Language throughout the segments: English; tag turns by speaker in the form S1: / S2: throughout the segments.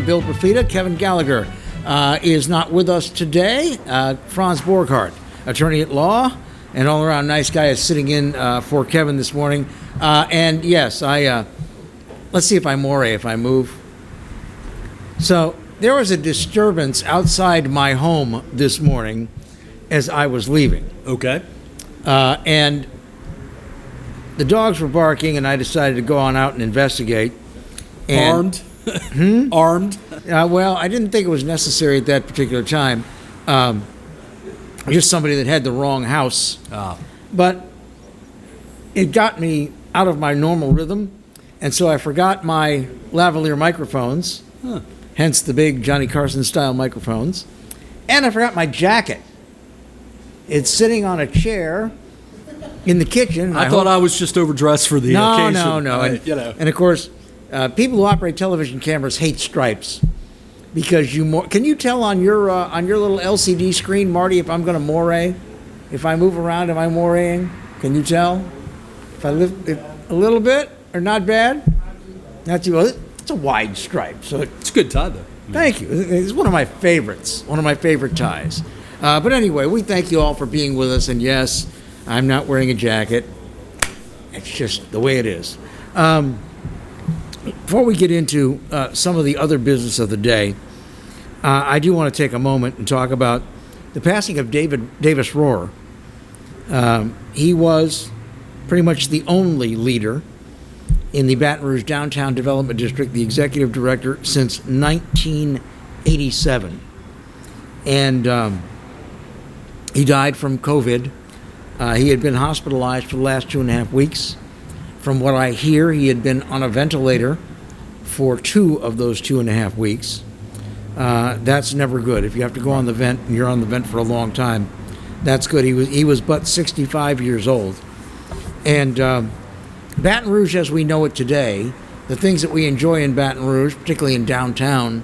S1: I'm Bill Profita. Kevin Gallagher is not with us today. Franz Borghardt, attorney at law and all-around nice guy, is sitting in for Kevin this morning. And yes, let's see if I more if I move. So there was a disturbance outside my home this morning as I was leaving.
S2: Okay.
S1: And the dogs were barking, and I decided to go on out and investigate. And,
S2: Armed? Armed?
S1: Well, I didn't think it was necessary at that particular time. Just somebody that had the wrong house. But it got me out of my normal rhythm, and so I forgot my lavalier microphones, hence the big Johnny Carson-style microphones, and I forgot my jacket. It's sitting on a chair in the kitchen.
S2: I thought I was just overdressed for the occasion.
S1: No. And of course, people who operate television cameras hate stripes because can you tell on your little LCD screen, Marty, if I'm going to moray? If I move around, am I moraying? Can you tell? If I lift a little bit or not bad? Not too well. It's a wide stripe, so
S2: it's a good tie though.
S1: Thank you. It's one of my favorites. One of my favorite ties. But anyway, we thank you all for being with us. And yes, I'm not wearing a jacket. It's just the way it is. Before we get into some of the other business of the day, I do want to take a moment and talk about the passing of Davis Rohrer. He was pretty much the only leader in the Baton Rouge Downtown Development District, the executive director since 1987. And he died from COVID. He had been hospitalized for the last 2.5 weeks. From what I hear, he had been on a ventilator for 2 of those 2.5 weeks. That's never good. If you have to go on the vent and you're on the vent for a long time, that's good. He was but 65 years old. And Baton Rouge as we know it today, the things that we enjoy in Baton Rouge, particularly in downtown,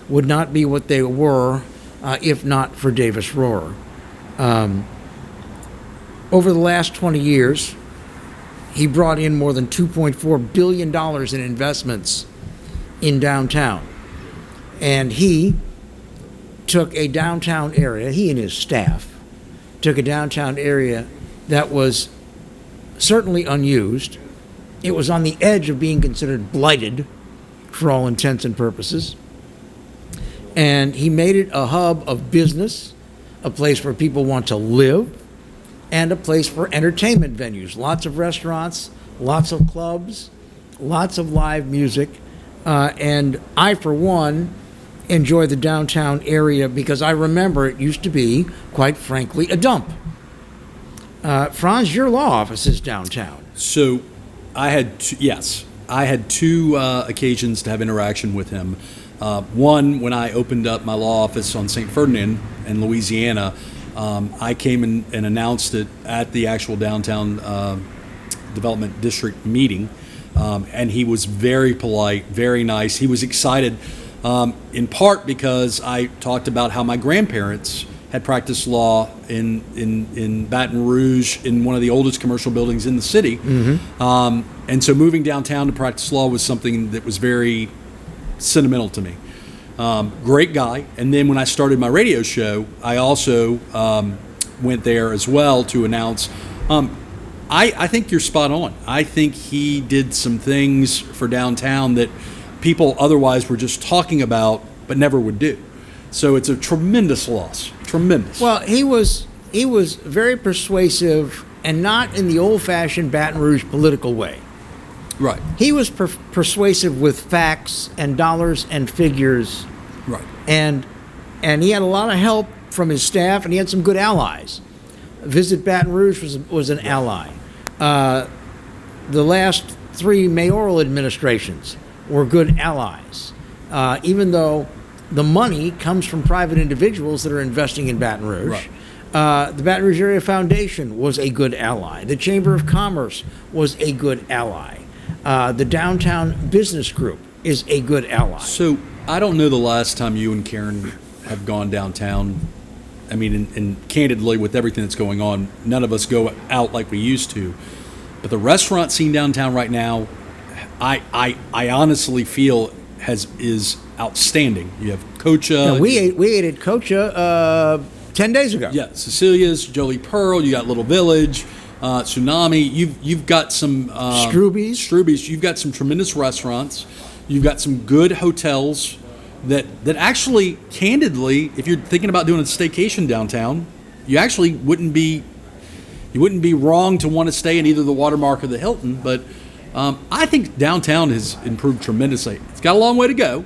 S1: would not be what they were if not for Davis Rohrer. Over the last 20 years, he brought in more than $2.4 billion in investments in downtown. And he took a downtown area, he and his staff, took a downtown area that was certainly unused. It was on the edge of being considered blighted for all intents and purposes. And he made it a hub of business, a place where people want to live, and a place for entertainment venues. Lots of restaurants, lots of clubs, lots of live music. And I, for one, enjoy the downtown area because I remember it used to be, quite frankly, a dump. Franz, your law office is downtown.
S2: So I had two occasions to have interaction with him. One, when I opened up my law office on St. Ferdinand in Louisiana, I came and announced it at the actual downtown development district meeting, and he was very polite, very nice. He was excited, in part because I talked about how my grandparents had practiced law in Baton Rouge in one of the oldest commercial buildings in the city. Mm-hmm. And so moving downtown to practice law was something that was very sentimental to me. Great guy. And then when I started my radio show, I also went there as well to announce. I think you're spot on. I think he did some things for downtown that people otherwise were just talking about but never would do. So it's a tremendous loss. Tremendous.
S1: Well, he was very persuasive, and not in the old-fashioned Baton Rouge political way.
S2: Right.
S1: He was persuasive with facts and dollars and figures.
S2: Right.
S1: And he had a lot of help from his staff, and he had some good allies. Visit Baton Rouge was an ally. The last 3 mayoral administrations were good allies, even though the money comes from private individuals that are investing in Baton Rouge. Right. The Baton Rouge Area Foundation was a good ally. The Chamber of Commerce was a good ally. The Downtown Business Group is a good ally.
S2: So I don't know the last time you and Karen have gone downtown. I mean, and candidly, with everything that's going on, none of us go out like we used to. But the restaurant scene downtown right now, I honestly feel is outstanding. You have Cocha.
S1: We ate at Cocha 10 days ago.
S2: Yeah, Cecilia's, Jolie Pearl. You got Little Village, Tsunami. You've got some Struby's. You've got some tremendous restaurants. You've got some good hotels that actually, candidly, if you're thinking about doing a staycation downtown, you actually wouldn't be wrong to want to stay in either the Watermark or the Hilton. But I think downtown has improved tremendously. It's got a long way to go,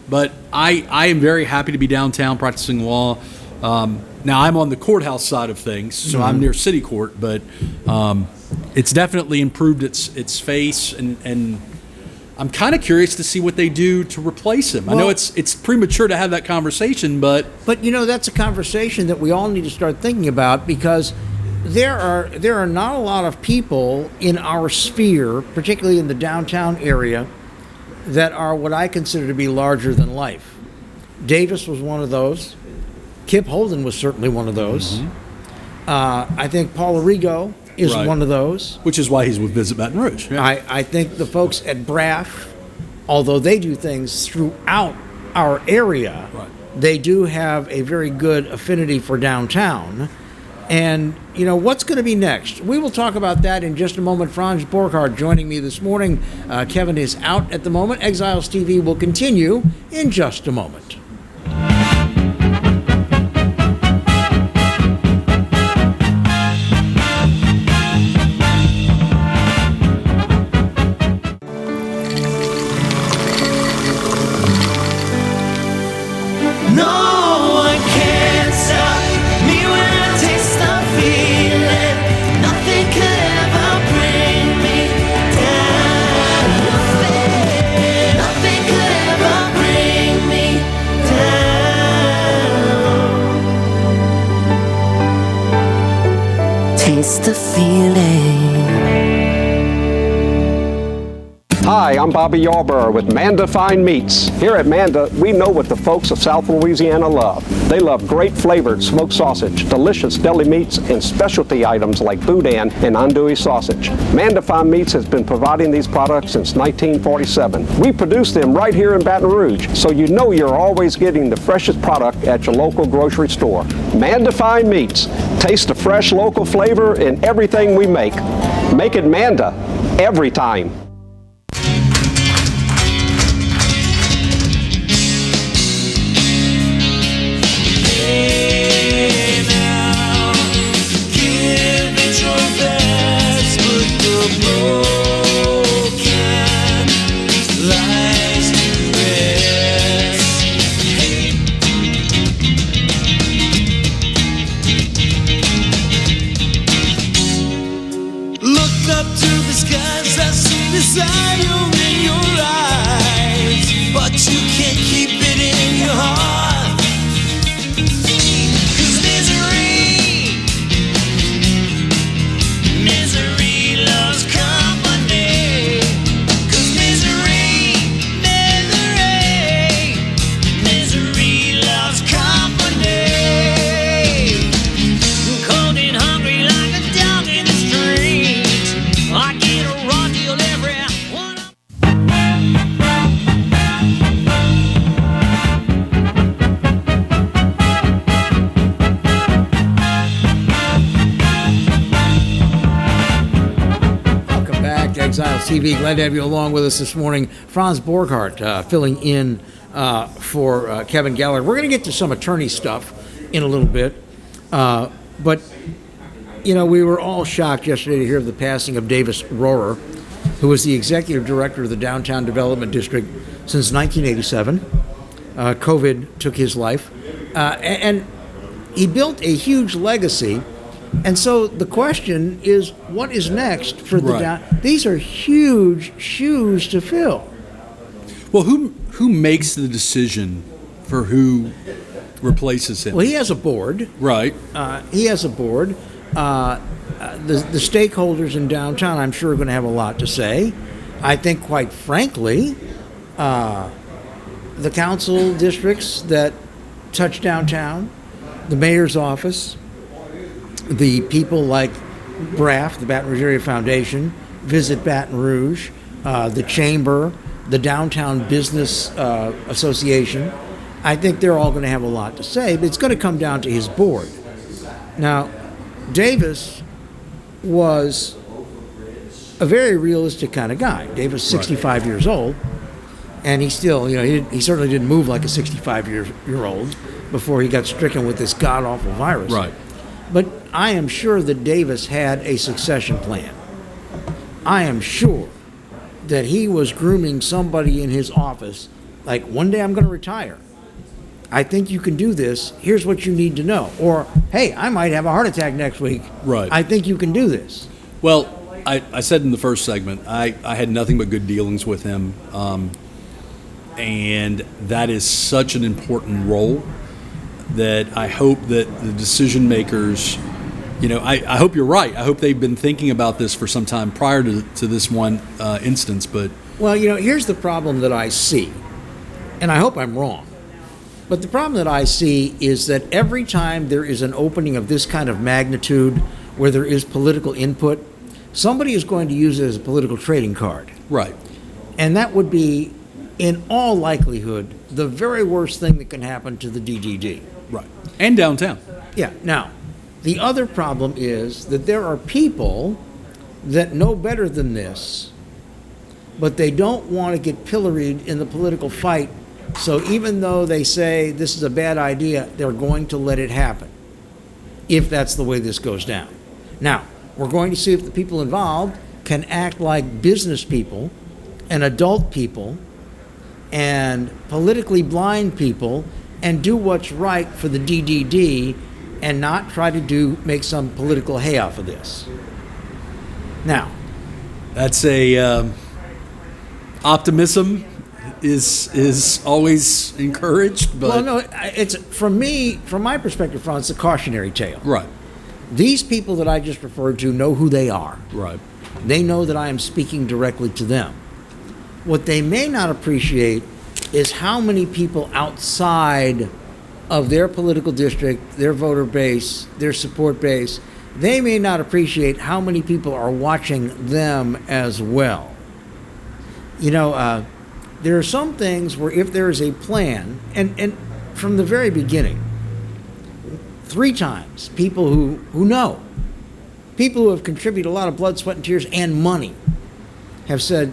S2: but I am very happy to be downtown practicing law. Now I'm on the courthouse side of things, so I'm near City Court, but it's definitely improved its face, and I'm kind of curious to see what they do to replace him. I know it's premature to have that conversation, but
S1: that's a conversation that we all need to start thinking about, because there are not a lot of people in our sphere, particularly in the downtown area, that are what I consider to be larger than life. Davis was one of those. Kip Holden was certainly one of those. I think Paul Arrigo is one of those.
S2: Which is why he's with Visit Baton Rouge. Yeah.
S1: I think the folks at BRAF, although they do things throughout our area, they do have a very good affinity for downtown. And, what's going to be next? We will talk about that in just a moment. Franz Borghardt joining me this morning. Kevin is out at the moment. Exiles TV will continue in just a moment.
S3: Taste the feeling.
S4: Hi, I'm Bobby Yarborough with Manda Fine Meats. Here at Manda, we know what the folks of South Louisiana love. They love great flavored smoked sausage, delicious deli meats, and specialty items like boudin and andouille sausage. Manda Fine Meats has been providing these products since 1947. We produce them right here in Baton Rouge, so you know you're always getting the freshest product at your local grocery store. Manda Fine Meats. Taste the fresh local flavor in everything we make. Make it Manda every time.
S1: Exiles TV. Glad to have you along with us this morning. Franz Borghardt filling in for Kevin Gallagher. We're going to get to some attorney stuff in a little bit. But, we were all shocked yesterday to hear of the passing of Davis Rohrer, who was the executive director of the Downtown Development District since 1987. COVID took his life. And he built a huge legacy. And so the question is, what is next for the These are huge shoes to fill.
S2: Well, who makes the decision for who replaces him?
S1: Well, he has a board.
S2: Right.
S1: He has a board. The stakeholders in downtown, I'm sure, are going to have a lot to say. I think, quite frankly, the council districts that touch downtown, the mayor's office, the people like BRAF, the Baton Rouge Area Foundation, Visit Baton Rouge, the Chamber, the Downtown Business Association. I think they're all going to have a lot to say, but it's going to come down to his board. Now, Davis was a very realistic kind of guy. Davis, 65 years old, and he still, he certainly didn't move like a 65-year-old before he got stricken with this god-awful virus.
S2: Right.
S1: But I am sure that Davis had a succession plan. I am sure that he was grooming somebody in his office, like, one day I'm going to retire. I think you can do this. Here's what you need to know. Or, hey, I might have a heart attack next week.
S2: Right.
S1: I think you can do this.
S2: Well, I said in the first segment, I had nothing but good dealings with him. And that is such an important role that I hope that the decision makers, I hope you're right. I hope they've been thinking about this for some time prior to this one instance. But
S1: well, here's the problem that I see, and I hope I'm wrong. But the problem that I see is that every time there is an opening of this kind of magnitude where there is political input, somebody is going to use it as a political trading card.
S2: right,
S1: And that would be, in all likelihood, the very worst thing that can happen to the DDD.
S2: right, and downtown.
S1: Yeah. Now, the other problem is that there are people that know better than this, but they don't want to get pilloried in the political fight. So even though they say this is a bad idea, they're going to let it happen if that's the way this goes down. Now, we're going to see if the people involved can act like business people and adult people and politically blind people and do what's right for the DDD and not try to make some political hay off of this. Now,
S2: That's optimism is always encouraged, but
S1: well, no, it's from my perspective, Franz, it's a cautionary tale.
S2: right,
S1: These people that I just referred to know who they are.
S2: right,
S1: They know that I am speaking directly to them. What they may not appreciate is how many people outside of their political district, their voter base, their support base, they may not appreciate how many people are watching them as well. There are some things where if there is a plan, and from the very beginning, 3 times, people who know, people who have contributed a lot of blood, sweat, and tears and money have said,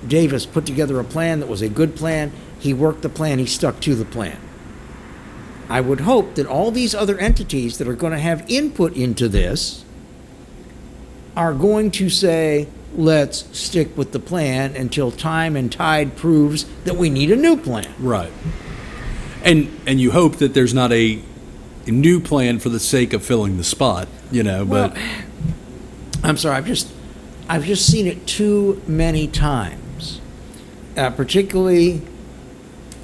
S1: Davis put together a plan that was a good plan. He worked the plan. He stuck to the plan. I would hope that all these other entities that are going to have input into this are going to say, let's stick with the plan until time and tide proves that we need a new plan.
S2: right. And you hope that there's not a new plan for the sake of filling the spot, but
S1: Well, I'm sorry. I've just seen it too many times, particularly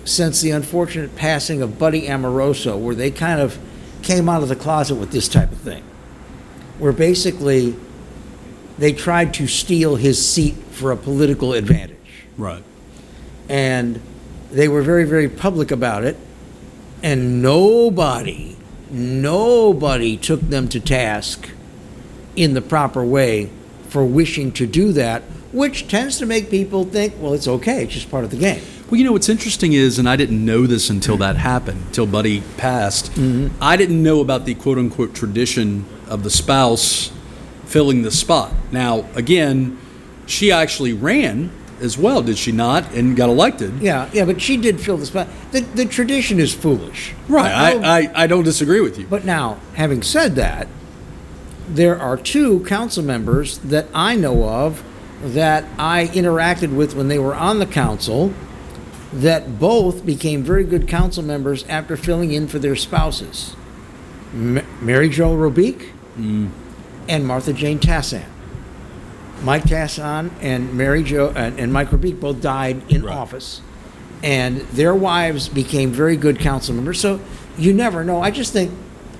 S1: since the unfortunate passing of Buddy Amoroso, where they kind of came out of the closet with this type of thing, where basically they tried to steal his seat for a political advantage.
S2: right,
S1: And they were very, very public about it, and nobody took them to task in the proper way for wishing to do that, which tends to make people think, well, it's okay, it's just part of the game.
S2: Well, what's interesting is, and I didn't know this until that happened, until Buddy passed,
S1: Mm-hmm.
S2: I didn't know about the quote-unquote tradition of the spouse filling the spot. Now, again, she actually ran as well, did she not, and got elected?
S1: Yeah, but she did fill the spot. The tradition is foolish.
S2: Right, I don't disagree with you.
S1: But now, having said that, there are 2 council members that I know of that I interacted with when they were on the council that both became very good council members after filling in for their spouses. Mary Jo Robique and Martha Jane Tassan. Mike Tassan and Mary Jo and Mike Robique both died in
S2: Right.
S1: office, and their wives became very good council members. So you never know. I just think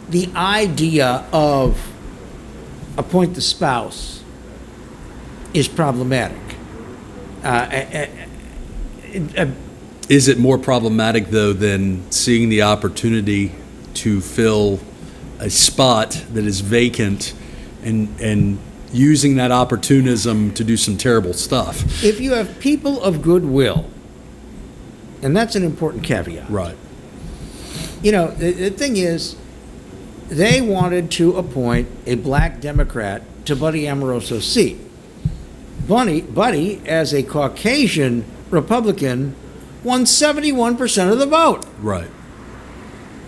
S1: the idea of appoint the spouse is problematic.
S2: Is it more problematic, though, than seeing the opportunity to fill a spot that is vacant and using that opportunism to do some terrible stuff.
S1: If you have people of goodwill, and that's an important caveat.
S2: Right.
S1: You know, the thing is, they wanted to appoint a black Democrat to Buddy Amoroso's seat. Buddy, as a Caucasian Republican, won 71% of the vote.
S2: Right.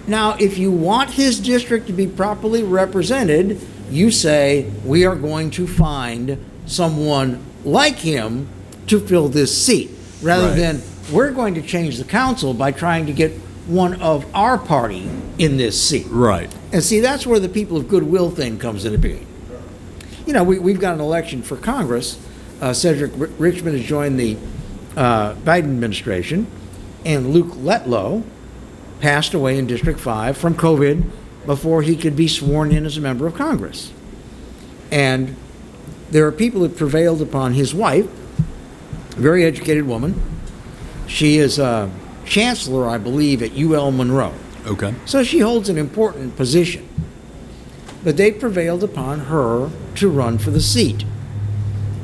S1: Now, if you want his district to be properly represented, you say, we are going to find someone like him to fill this seat, rather
S2: Right.
S1: than we're going to change the council by trying to get one of our party in this seat.
S2: Right.
S1: And see, that's where the people of goodwill thing comes into being. You know, we've got an election for Congress. Cedric Richmond has joined the Biden administration, and Luke Letlow passed away in District 5 from COVID before he could be sworn in as a member of Congress. And there are people that prevailed upon his wife, a very educated woman. She is a chancellor, I believe, at UL Monroe.
S2: Okay.
S1: So she holds an important position. But they prevailed upon her to run for the seat,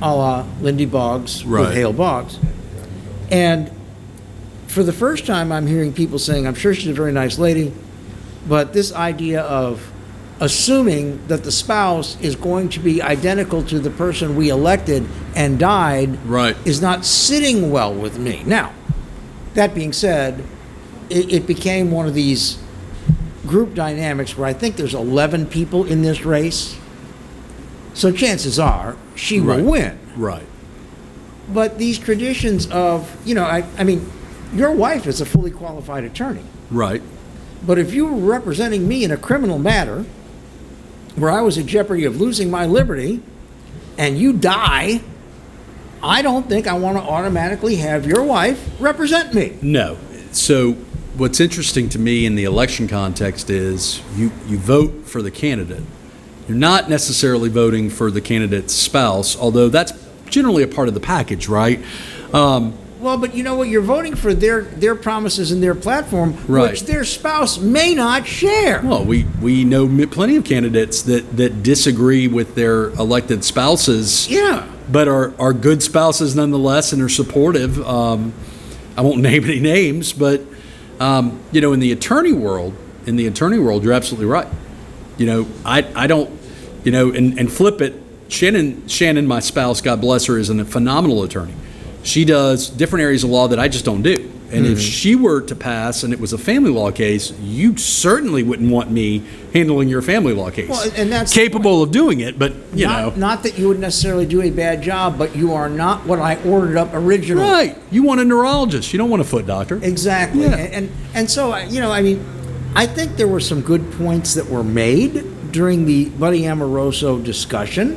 S1: a la Lindy Boggs
S2: Right.
S1: with Hale Boggs. And for the first time, I'm hearing people saying, I'm sure she's a very nice lady, but this idea of assuming that the spouse is going to be identical to the person we elected and died
S2: Right.
S1: is not sitting well with me. Now, that being said, it became one of these group dynamics where I think there's 11 people in this race. So chances are she will
S2: Right.
S1: win.
S2: Right.
S1: But these traditions of, you know, I mean, your wife is a fully qualified attorney.
S2: Right.
S1: But if you were representing me in a criminal matter where I was at jeopardy of losing my liberty and you die, I don't think I want to automatically have your wife represent me.
S2: No. So what's interesting to me in the election context is you vote for the candidate. You're not necessarily voting for the candidate's spouse, although that's generally a part of the package, right?
S1: Well, but you know what? You're voting for their promises and their platform,
S2: Right.
S1: which their spouse may not share.
S2: Well, we know plenty of candidates that disagree with their elected spouses,
S1: Yeah.
S2: but are good spouses nonetheless and are supportive. I won't name any names, but you know, in the attorney world, you're absolutely right. You know, I don't, you know, and flip it. Shannon, my spouse, God bless her, is a phenomenal attorney. She does different areas of law that I just don't do. And if she were to pass and it was a family law case, you certainly wouldn't want me handling your family law case.
S1: Well, and that's
S2: capable of doing it, but you know.
S1: Not that you would necessarily do a bad job, but you are not what I ordered up originally.
S2: Right. You want a neurologist. You don't want a foot doctor.
S1: Exactly.
S2: Yeah.
S1: And so, you know, I mean, I think there were some good points that were made during the Buddy Amoroso discussion.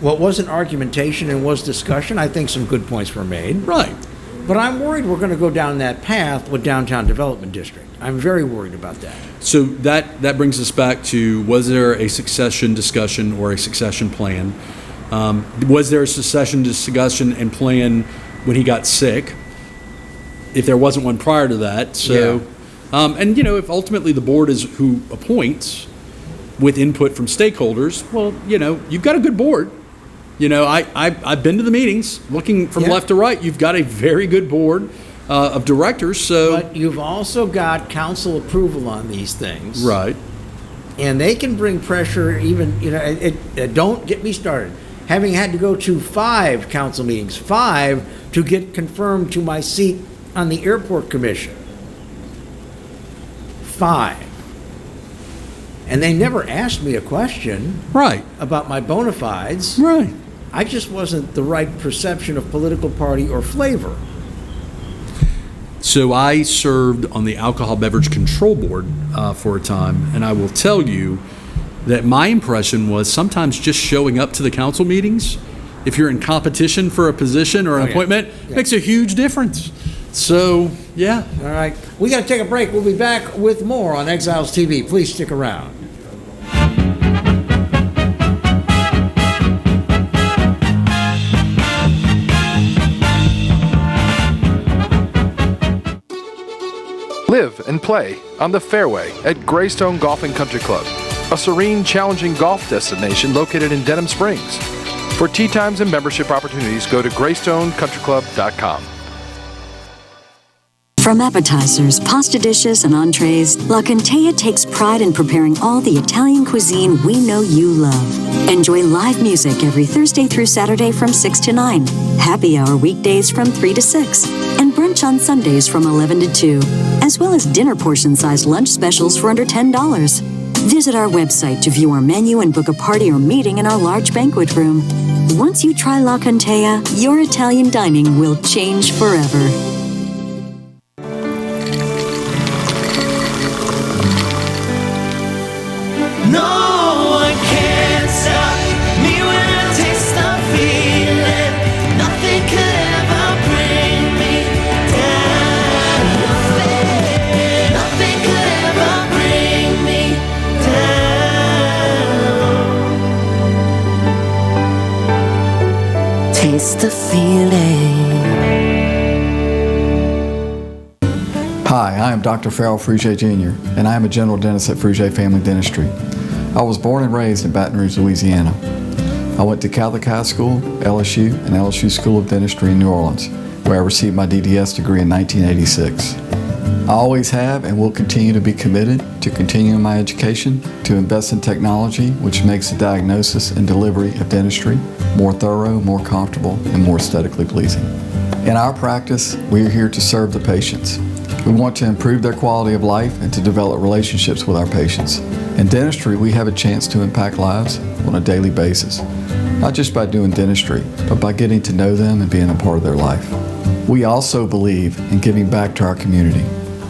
S1: What wasn't argumentation and was discussion, I think some good points were made.
S2: Right.
S1: But I'm worried we're going to go down that path with Downtown Development District. I'm very worried about that.
S2: So that brings us back to, was there a succession discussion or a succession plan? Was there a succession discussion and plan when he got sick? If there wasn't one prior to that. So, and you know, if ultimately the board is who appoints with input from stakeholders, well, you know, you've got a good board. You know, I've been to the meetings, looking from left to right. You've got a very good board of directors. So,
S1: But you've also got council approval on these things.
S2: right,
S1: And they can bring pressure even, you know, don't get me started. Having had to go to 5 council meetings, 5 to get confirmed to my seat on the airport commission. 5. And they never asked me a question
S2: right,
S1: about my bona fides.
S2: right.
S1: I just wasn't the right perception of political party or flavor.
S2: So I served on the Alcohol Beverage Control Board for a time, and I will tell you that my impression was sometimes just showing up to the council meetings, if you're in competition for a position or an appointment, makes a huge difference. So, yeah.
S1: All right. We got to take a break. We'll be back with more on Exiles TV. Please stick around.
S5: Live and play on the fairway at Greystone Golf and Country Club. a serene, challenging golf destination located in Denham Springs. For tee times and membership opportunities, go to GreystonCountryClub.com.
S6: From appetizers, pasta dishes, and entrees, La Contea takes pride in preparing all the Italian cuisine we know you love. Enjoy live music every Thursday through Saturday from 6 to 9, happy hour weekdays from 3 to 6, and brunch on Sundays from 11 to 2, as well as dinner portion-sized lunch specials for under $10. Visit our website to view our menu and book a party or meeting in our large banquet room. Once you try La Contea, your Italian dining will change forever.
S3: No one can stop me when I taste the feeling. Nothing could ever bring me down. Nothing could ever bring me down. Taste the feeling.
S7: Hi, I am Dr. Farrell Frugier Jr., and I am a general dentist at Frugier Family Dentistry. I was born and raised in Baton Rouge, Louisiana. I went to Catholic High School, LSU, and LSU School of Dentistry in New Orleans, where I received my DDS degree in 1986. I always have and will continue to be committed to continuing my education, to invest in technology which makes the diagnosis and delivery of dentistry more thorough, more comfortable, and more aesthetically pleasing. In our practice, we are here to serve the patients. We want to improve their quality of life and to develop relationships with our patients. In dentistry, we have a chance to impact lives on a daily basis, not just by doing dentistry, but by getting to know them and being a part of their life. We also believe in giving back to our community.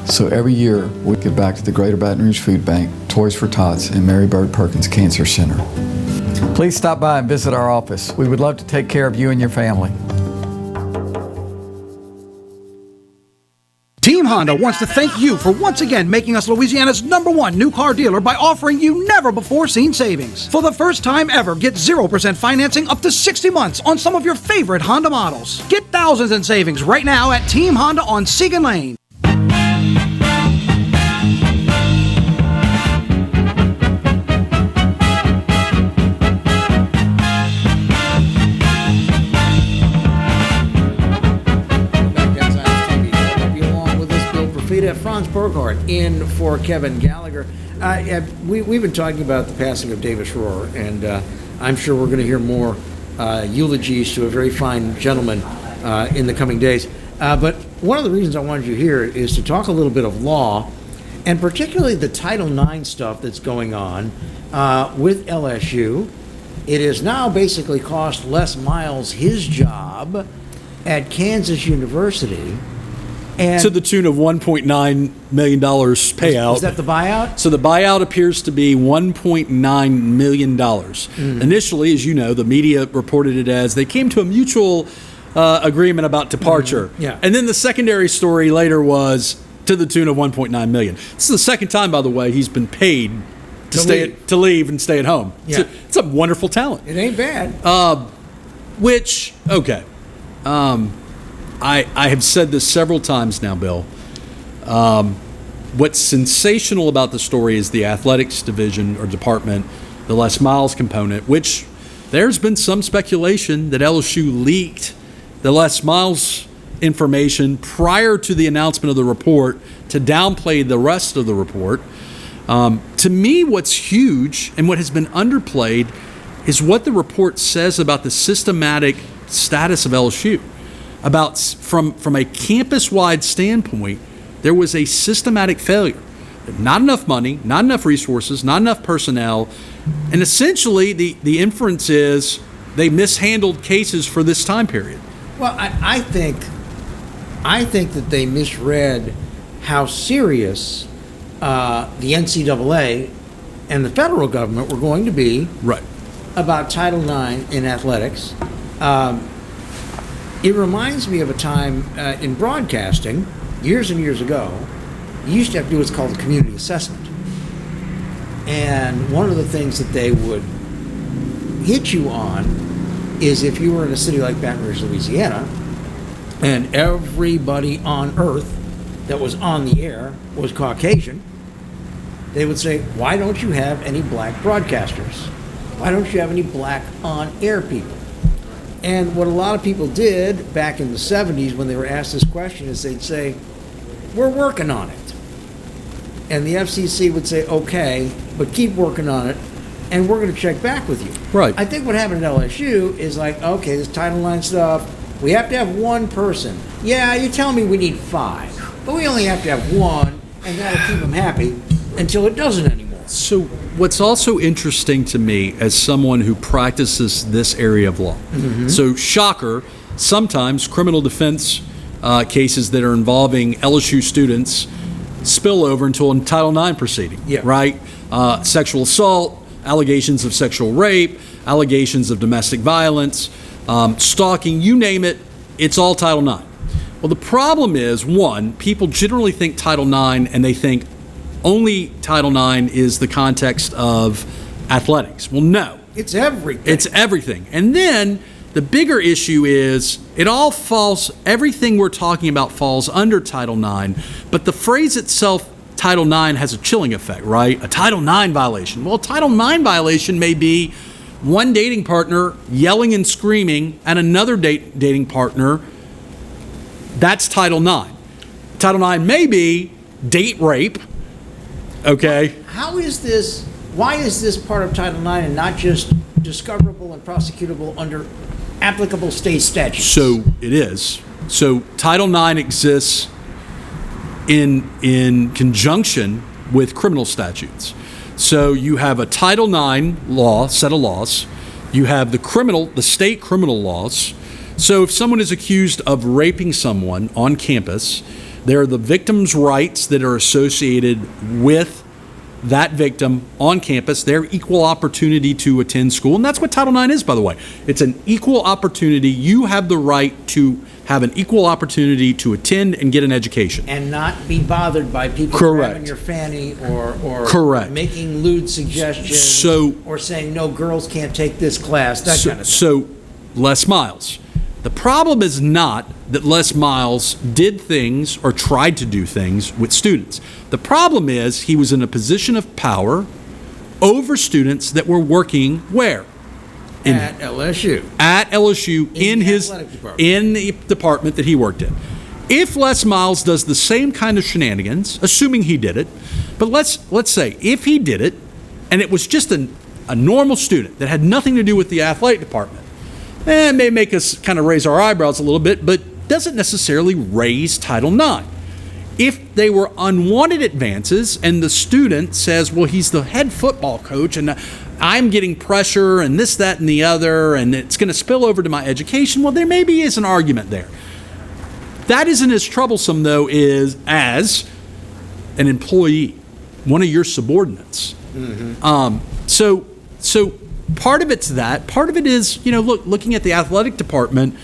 S7: So every year, we give back to the Greater Baton Rouge Food Bank, Toys for Tots, and Mary Bird Perkins Cancer Center. Please stop by and visit our office. We would love to take care of you and your family.
S8: Team Honda wants to thank you for once again making us Louisiana's #1 new car dealer by offering you never-before-seen savings. For the first time ever, get 0% financing up to 60 months on some of your favorite Honda models. Get thousands in savings right now at Team Honda on Segan Lane.
S1: Franz Borghardt in for Kevin Gallagher. We've been talking about the passing of Davis Rohr, and I'm sure we're going to hear more eulogies to a very fine gentleman in the coming days. But one of the reasons I wanted you here is to talk a little bit of law, and particularly the Title IX stuff that's going on with LSU. It has now basically cost Les Miles his job at Kansas University. And
S2: to the tune of $1.9 million payout.
S1: Is that the buyout?
S2: So the buyout appears to be $1.9 million. Initially, as you know, the media reported it as they came to a mutual agreement about departure.
S1: Yeah.
S2: And then the secondary story later was to the tune of $1.9 million. This is the second time, by the way, he's been paid to leave and stay at home.
S1: Yeah.
S2: It's a wonderful talent.
S1: It ain't bad.
S2: I have said this several times now, Bill. What's sensational about the story is the athletics division or department, the Les Miles component, which there's been some speculation that LSU leaked the Les Miles information prior to the announcement of the report to downplay the rest of the report. To me, what's huge and what has been underplayed is what the report says about the systematic status of LSU. About from a campus-wide standpoint, there was a systematic failure. Not enough money, not enough resources, not enough personnel, and essentially the inference is they mishandled cases for this time period.
S1: Well, I think that they misread how serious the NCAA and the federal government were going to be about Title IX in athletics. It reminds me of a time in broadcasting, years and years ago, you used to have to do what's called a community assessment. And one of the things that they would hit you on is if you were in a city like Baton Rouge, Louisiana, and everybody on earth that was on the air was Caucasian, they would say, why don't you have any black broadcasters? Why don't you have any black on-air people? And what a lot of people did back in the 70s when they were asked this question is they'd say, we're working on it. And the FCC would say, okay, but keep working on it, and we're going to check back with you.
S2: Right.
S1: I think what happened at LSU is like, okay, this Title IX stuff, we have to have one person. Yeah, you tell me we need 5, but we only have to have one, and that'll keep them happy until it doesn't anymore.
S2: So what's also interesting to me as someone who practices this area of law, so shocker, sometimes criminal defense cases that are involving LSU students spill over into a Title IX proceeding, right? Sexual assault, allegations of sexual rape, allegations of domestic violence, stalking, you name it, it's all Title IX. Well, the problem is, one, people generally think Title IX and they think only Title IX is the context of athletics. Well, no.
S1: It's everything.
S2: It's everything. And then the bigger issue is it all falls, everything we're talking about falls under Title IX, but the phrase itself, Title IX, has a chilling effect, right? A Title IX violation. Well, a Title IX violation may be one dating partner yelling and screaming at another dating partner. That's Title IX. Title IX may be date rape. Okay.
S1: How is this, why is this part of Title IX and not just discoverable and prosecutable under applicable state statutes?
S2: So it is. So Title IX exists in conjunction with criminal statutes. So you have a Title IX law, set of laws. You have the state criminal laws. So if someone is accused of raping someone on campus, there are the victim's rights that are associated with that victim on campus, their equal opportunity to attend school. And that's what Title IX is, by the way. It's an equal opportunity. You have the right to have an equal opportunity to attend and get an education.
S1: And not be bothered by people grabbing your fanny or making lewd suggestions or saying, no, girls can't take this class, that kind of thing.
S2: So, Les Miles. The problem is not that Les Miles did things or tried to do things with students. The problem is he was in a position of power over students that were working where?
S1: At LSU.
S2: At LSU in the department that he worked in. If Les Miles does the same kind of shenanigans, assuming he did it, but let's say if he did it and it was just a normal student that had nothing to do with the athletic department, it may make us kind of raise our eyebrows a little bit, but doesn't necessarily raise Title IX. If they were unwanted advances and the student says, well, he's the head football coach and I'm getting pressure and this, that, and the other, and it's going to spill over to my education, well, there maybe is an argument there. That isn't as troublesome, though, as an employee, one of your subordinates. So part of it's that. Part of it is, looking at the athletic department,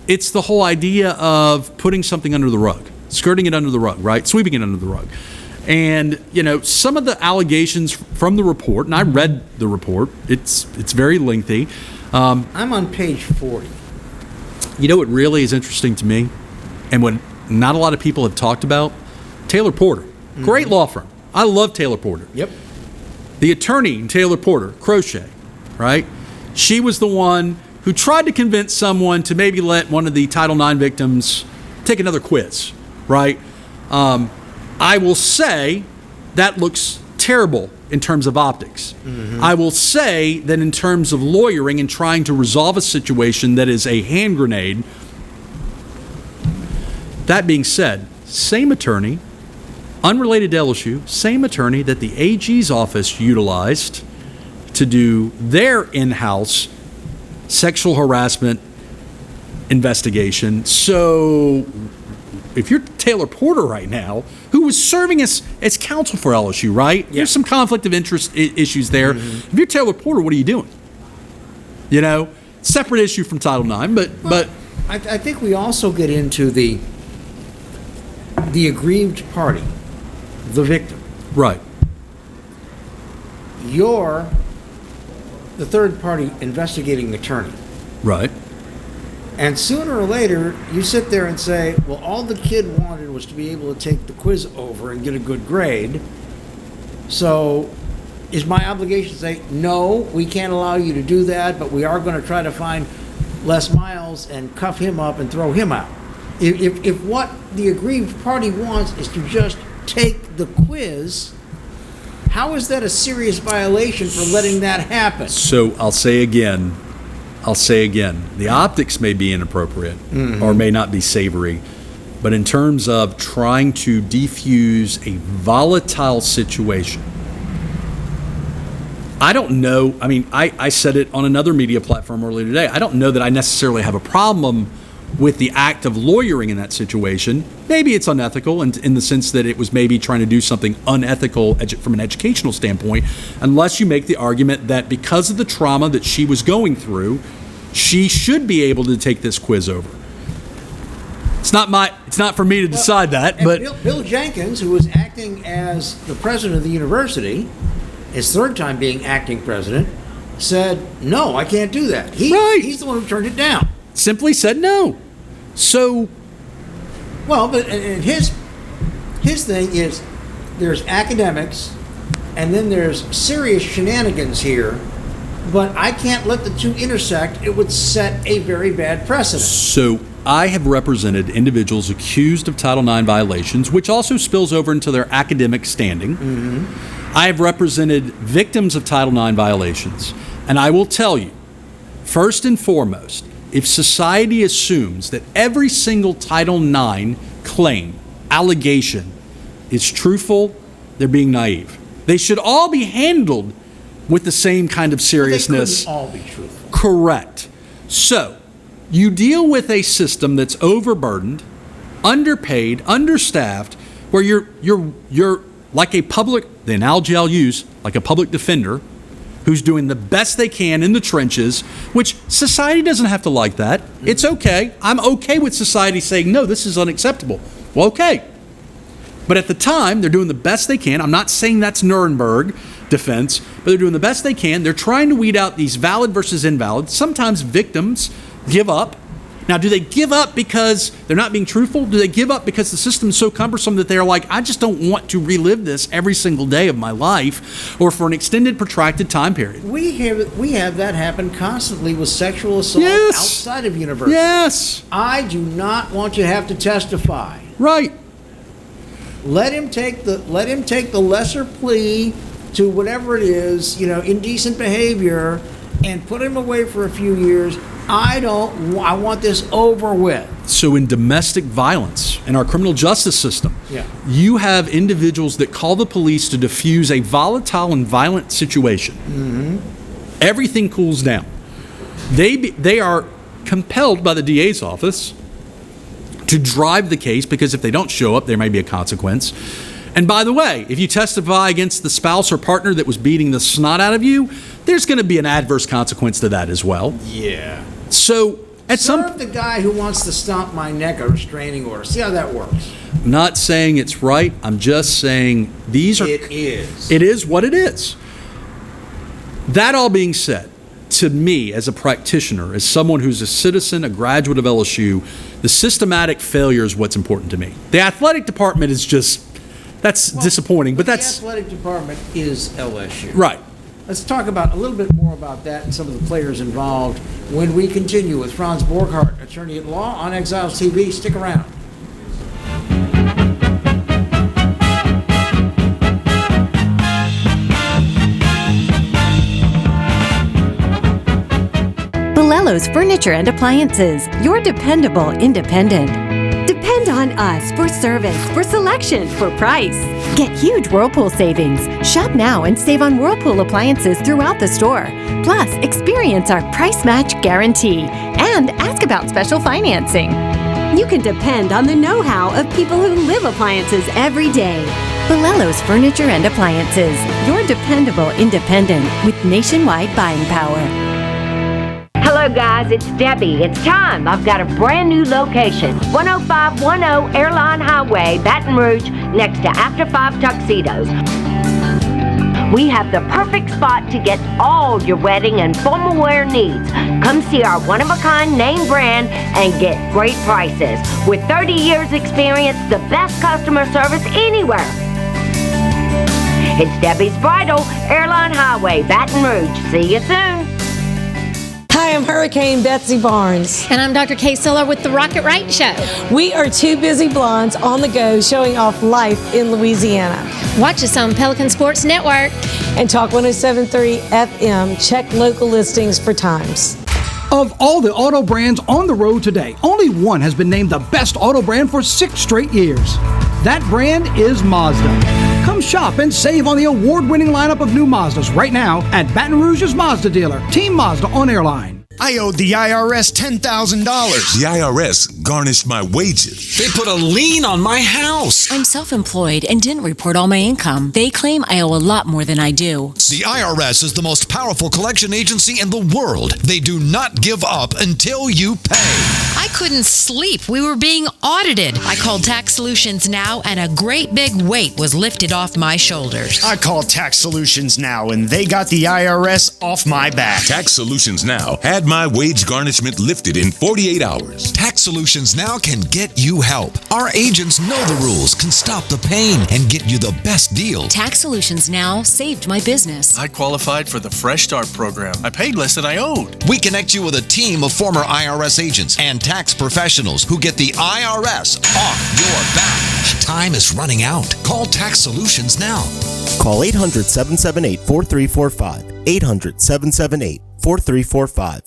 S2: it's the whole idea of putting something under the rug, skirting it under the rug, right? Sweeping it under the rug. And, some of the allegations from the report, and I read the report, it's very lengthy.
S1: I'm on page 40.
S2: You know what really is interesting to me, and what not a lot of people have talked about? Taylor Porter. Great law firm. I love Taylor Porter.
S1: Yep.
S2: The attorney in Taylor Porter, Crochet, right? She was the one who tried to convince someone to maybe let one of the Title IX victims take another quiz, right? I will say that looks terrible in terms of optics. I will say that in terms of lawyering and trying to resolve a situation that is a hand grenade. That being said, same attorney, unrelated to LSU, same attorney that the AG's office utilized to do their in-house sexual harassment investigation. So if you're Taylor Porter right now, who was serving as counsel for LSU, right? Yeah. There's some conflict of interest issues there. If you're Taylor Porter, what are you doing? Separate issue from Title IX, but
S1: I think we also get into the aggrieved party, the victim.
S2: Right.
S1: You're the third party investigating attorney.
S2: Right.
S1: And sooner or later, you sit there and say, well, all the kid wanted was to be able to take the quiz over and get a good grade. So is my obligation to say, no, we can't allow you to do that, but we are going to try to find Les Miles and cuff him up and throw him out? If what the aggrieved party wants is to just take the quiz, how is that a serious violation for letting that happen?
S2: So I'll say again, the optics may be inappropriate or may not be savory, but in terms of trying to defuse a volatile situation, I don't know. I mean, I said it on another media platform earlier today. I don't know that I necessarily have a problem with the act of lawyering in that situation. Maybe it's unethical in the sense that it was maybe trying to do something unethical from an educational standpoint, unless you make the argument that because of the trauma that she was going through, she should be able to take this quiz over. It's not for me to decide that, but
S1: Bill Jenkins, who was acting as the president of the university, his third time being acting president, said, no, I can't do that. He's the one who turned it down.
S2: Simply said no. So,
S1: well, but and his thing is there's academics and then there's serious shenanigans here, but I can't let the two intersect. It would set a very bad precedent.
S2: So I have represented individuals accused of Title IX violations, which also spills over into their academic standing. I have represented victims of Title IX violations, and I will tell you, first and foremost, if society assumes that every single Title IX claim, allegation, is truthful, they're being naive. They should all be handled with the same kind of seriousness.
S1: They couldn't all be truthful.
S2: Correct. So, you deal with a system that's overburdened, underpaid, understaffed, where you're like a public, the analogy I'll use, like a public defender who's doing the best they can in the trenches, which society doesn't have to like that. It's okay. I'm okay with society saying, no, this is unacceptable. Well, okay. But at the time, they're doing the best they can. I'm not saying that's Nuremberg defense, but they're doing the best they can. They're trying to weed out these valid versus invalid. Sometimes victims give up. Now, do they give up because they're not being truthful? Do they give up because the system is so cumbersome that they're like, I just don't want to relive this every single day of my life or for an extended, protracted time period?
S1: We have that happen constantly with sexual assault outside of university.
S2: Yes.
S1: I do not want you to have to testify.
S2: Right.
S1: Let him take the lesser plea to whatever it is, indecent behavior, and put him away for a few years. I want this over with.
S2: So in domestic violence, in our criminal justice system, you have individuals that call the police to defuse a volatile and violent situation. Everything cools down. They are compelled by the DA's office to drive the case because if they don't show up, there may be a consequence. And by the way, if you testify against the spouse or partner that was beating the snot out of you, there's going to be an adverse consequence to that as well.
S1: Yeah.
S2: So at
S1: Serve the guy who wants to stomp my neck a restraining order. See how that works.
S2: I'm not saying it's right. I'm just saying these are.
S1: It is.
S2: It is what it is. That all being said, to me as a practitioner, as someone who's a citizen, a graduate of LSU, the systematic failure is what's important to me. The athletic department is just, that's disappointing, but that's...
S1: The athletic department is LSU.
S2: Right.
S1: Let's talk about a little bit more about that and some of the players involved when we continue with Franz Borghardt, attorney at law on Exiles TV. Stick around.
S9: Bolello's Furniture and Appliances, your dependable independent. Depend on us for service, for selection, for price. Get huge Whirlpool savings. Shop now and save on Whirlpool appliances throughout the store. Plus, experience our price match guarantee and ask about special financing.
S10: You can depend on the know-how of people who live appliances every day.
S9: Bolello's Furniture and Appliances, your dependable independent with nationwide buying power.
S11: Hello guys, it's Debbie. It's time. I've got a brand new location. 10510 Airline Highway, Baton Rouge, next to After 5 Tuxedos. We have the perfect spot to get all your wedding and formal wear needs. Come see our one-of-a-kind name brand and get great prices. With 30 years experience, the best customer service anywhere. It's Debbie's Bridal, Airline Highway, Baton Rouge. See you soon.
S12: Hi, I'm Hurricane Betsy Barnes.
S13: And I'm Dr. Kay Siller with the Rocket Right Show.
S12: We are two busy blondes on the go showing off life in Louisiana.
S13: Watch us on Pelican Sports Network.
S12: And Talk 107.3 FM. Check local listings for times.
S8: Of all the auto brands on the road today, only one has been named the best auto brand for 6 straight years. That brand is Mazda. Come shop and save on the award-winning lineup of new Mazdas right now at Baton Rouge's Mazda dealer, Team Mazda on Airline.
S14: I owed the IRS $10,000.
S15: The IRS garnished my wages.
S14: They put a lien on my house.
S16: I'm self-employed and didn't report all my income. They claim I owe a lot more than I do.
S14: The IRS is the most powerful collection agency in the world. They do not give up until you pay.
S17: I couldn't sleep. We were being audited. I called Tax Solutions Now, and a great big weight was lifted off my shoulders.
S14: I called Tax Solutions Now, and they got the IRS off my back.
S15: Tax Solutions Now had my wage garnishment lifted in 48 hours.
S14: Tax Solutions Now can get you help. Our agents know the rules, can stop the pain, and get you the best deal.
S16: Tax Solutions Now saved my business.
S18: I qualified for the Fresh Start program. I paid less than I owed.
S14: We connect you with a team of former IRS agents and tax professionals who get the IRS off your back. Time is running out. Call Tax Solutions now.
S19: Call 800-778-4345. 800-778-4345.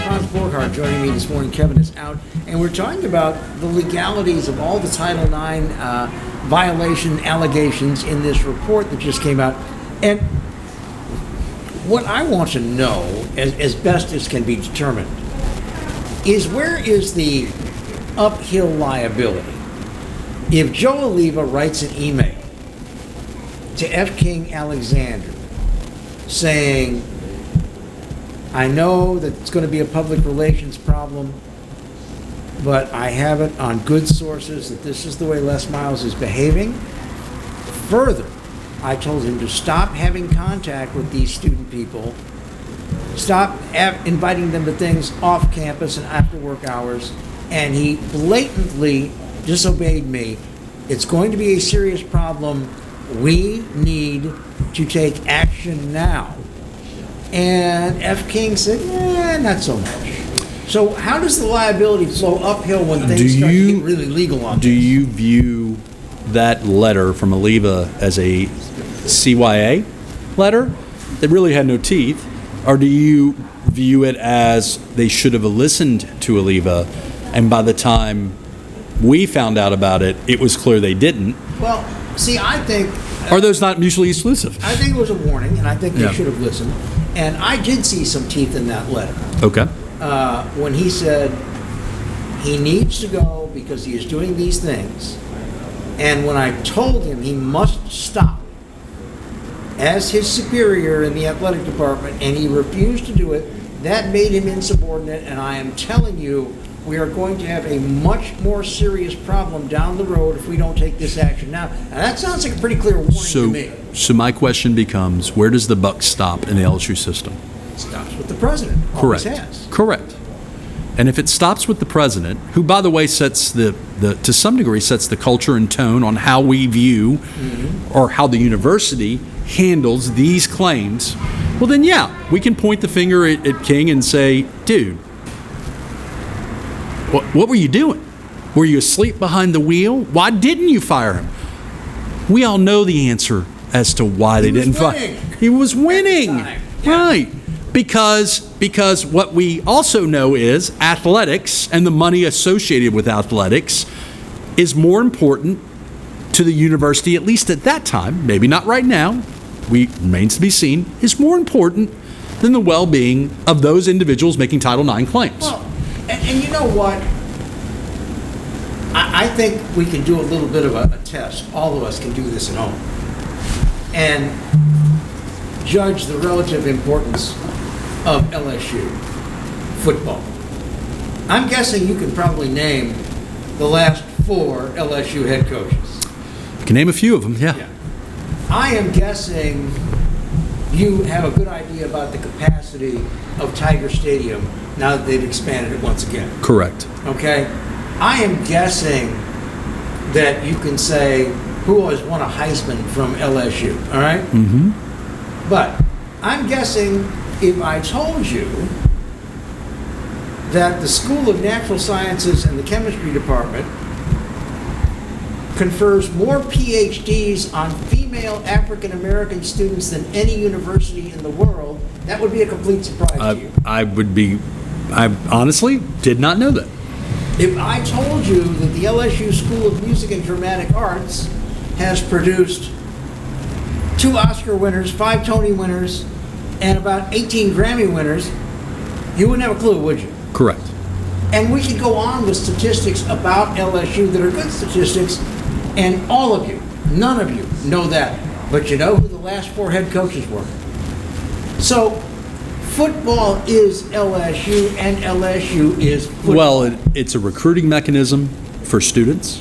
S1: Franz Borghardt joining me this morning. Kevin is out, and we're talking about the legalities of all the Title IX violation allegations in this report that just came out. And what I want to know, as best as can be determined, is where is the uphill liability? If Joe Oliva writes an email to F. King Alexander saying, I know that it's going to be a public relations problem, but I have it on good sources that this is the way Les Miles is behaving. Further, I told him to stop having contact with these student people, stop inviting them to things off campus and after work hours, and he blatantly disobeyed me. It's going to be a serious problem. We need to take action now. And F. King said, not so much. So how does the liability flow uphill when things start to get really legal on this?
S2: Do you view that letter from Oliva as a CYA letter that really had no teeth, or do you view it as they should have listened to Oliva, and by the time we found out about it, it was clear they didn't?
S1: Well, see, I think...
S2: Are those not mutually exclusive?
S1: I think it was a warning, and I think they should have listened. And I did see some teeth in that letter.
S2: Okay.
S1: When he said he needs to go because he is doing these things, and when I told him he must stop as his superior in the athletic department, and he refused to do it, that made him insubordinate, and I am telling you, we are going to have a much more serious problem down the road if we don't take this action now. And that sounds like a pretty clear warning to me.
S2: So my question becomes, where does the buck stop in the LSU system?
S1: It stops with the president.
S2: Correct.
S1: Always has.
S2: Correct. And if it stops with the president, who, by the way, sets the to some degree sets the culture and tone on how we view or how the university handles these claims, well then, yeah, we can point the finger at King and say, dude, what were you doing? Were you asleep behind the wheel? Why didn't you fire him? We all know the answer as to why they didn't fire him. He was winning. Yeah. Right. Because what we also know is athletics and the money associated with athletics is more important to the university, at least at that time, maybe not right now, remains to be seen, is more important than the well-being of those individuals making Title IX claims.
S1: Well, and you know what? I think we can do a little bit of a test. All of us can do this at home. And judge the relative importance of LSU football. I'm guessing you can probably name the last 4 LSU head coaches.
S2: I can name a few of them, yeah.
S1: I am guessing you have a good idea about the capacity of Tiger Stadium now that they've expanded it once again.
S2: Correct.
S1: Okay? I am guessing that you can say who always won a Heisman from LSU, all right?
S2: Mm-hmm.
S1: But I'm guessing if I told you that the School of Natural Sciences and the Chemistry Department confers more PhDs on female African American students than any university in the world, that would be a complete surprise to you.
S2: I honestly did not know that.
S1: If I told you that the LSU School of Music and Dramatic Arts has produced 2 Oscar winners, 5 Tony winners, and about 18 Grammy winners, you wouldn't have a clue, would you?
S2: Correct.
S1: And we could go on with statistics about LSU that are good statistics, and all of you, none of you know that. But you know who the last 4 head coaches were. So, football is LSU, and LSU is football.
S2: Well, it's a recruiting mechanism for students.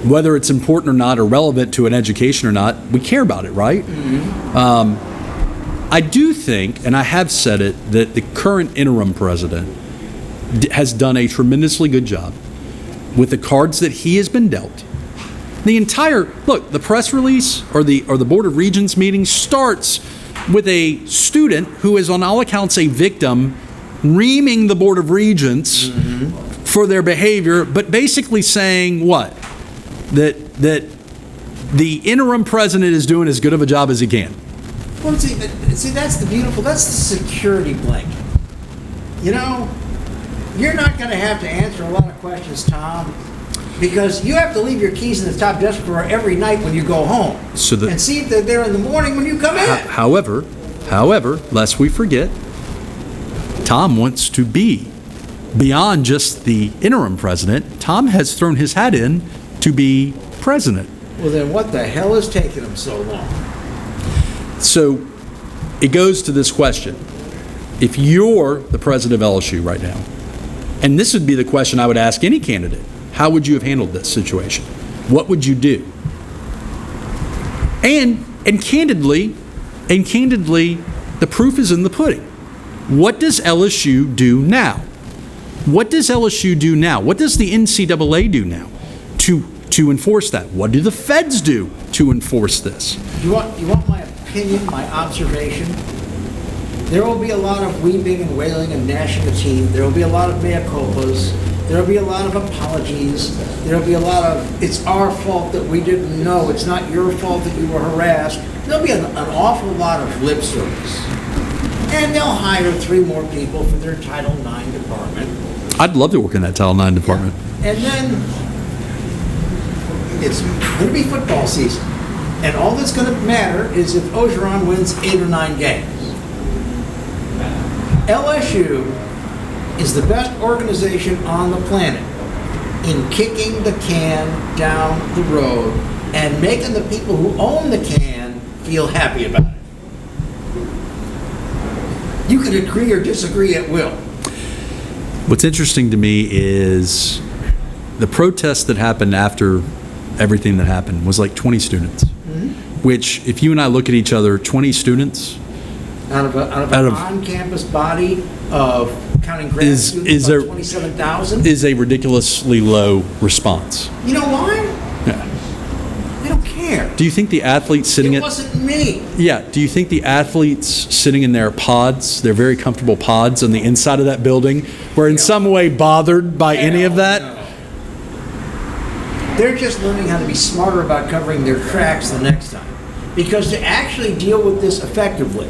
S2: Whether it's important or not, or relevant to an education or not, we care about it, right?
S1: Mm-hmm.
S2: I do think, and I have said it, that the current interim president has done a tremendously good job with the cards that he has been dealt. The press release or the Board of Regents meeting starts with a student who is on all accounts a victim, reaming the Board of Regents for their behavior, but basically saying what? That the interim president is doing as good of a job as he can.
S1: Well, see, that's the security blanket. You know, you're not going to have to answer a lot of questions, Tom, because you have to leave your keys in the top desk drawer every night when you go home, and see if they're there in the morning when you come in.
S2: However, lest we forget, Tom wants to be beyond just the interim president. Tom has thrown his hat in to be president.
S1: Well, then what the hell is taking him so long?
S2: So it goes to this question. If you're the president of LSU right now, and this would be the question I would ask any candidate, how would you have handled this situation? What would you do? And candidly, the proof is in the pudding. What does LSU do now? What does LSU do now? What does the NCAA do now to enforce that? What do the feds do to enforce this?
S1: You want my opinion, my observation? There will be a lot of weeping and wailing and gnashing of teeth. There will be a lot of mea culpas. There will be a lot of apologies. There will be a lot of, it's our fault that we didn't know. It's not your fault that you were harassed. There'll be an awful lot of lip service. And they'll hire 3 more people for their Title IX department.
S2: I'd love to work in that Title IX department.
S1: And then it's going to be football season. And all that's going to matter is if Ogeron wins 8 or 9 games. LSU is the best organization on the planet in kicking the can down the road and making the people who own the can feel happy about it. You can agree or disagree at will.
S2: What's interesting to me is the protest that happened after everything that happened was like 20 students, which if you and I look at each other, 20 students
S1: out of an on-campus body of counting grad students about 27,000
S2: is a ridiculously low response.
S1: You know why?
S2: Yeah.
S1: They don't care.
S2: Do you think the athletes sitting
S1: It wasn't me.
S2: Yeah. Do you think the athletes sitting in their pods, their very comfortable pods on the inside of that building, were in some way bothered by any of that?
S1: No. They're just learning how to be smarter about covering their tracks the next time. Because to actually deal with this effectively,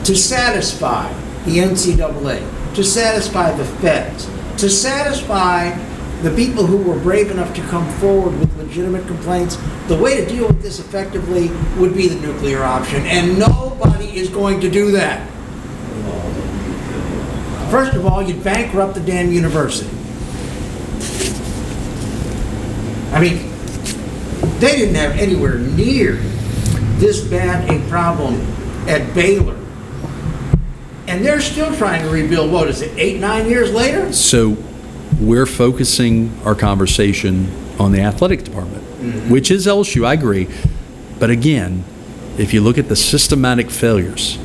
S1: to satisfy the NCAA, to satisfy the feds, to satisfy the people who were brave enough to come forward with legitimate complaints, the way to deal with this effectively would be the nuclear option, and nobody is going to do that. First of all, you'd bankrupt the damn university. I mean, they didn't have anywhere near this bad a problem at Baylor. And they're still trying to rebuild, what is it, 8-9 years later?
S2: So we're focusing our conversation on the athletic department, which is LSU, I agree. But again, if you look at the systematic failures,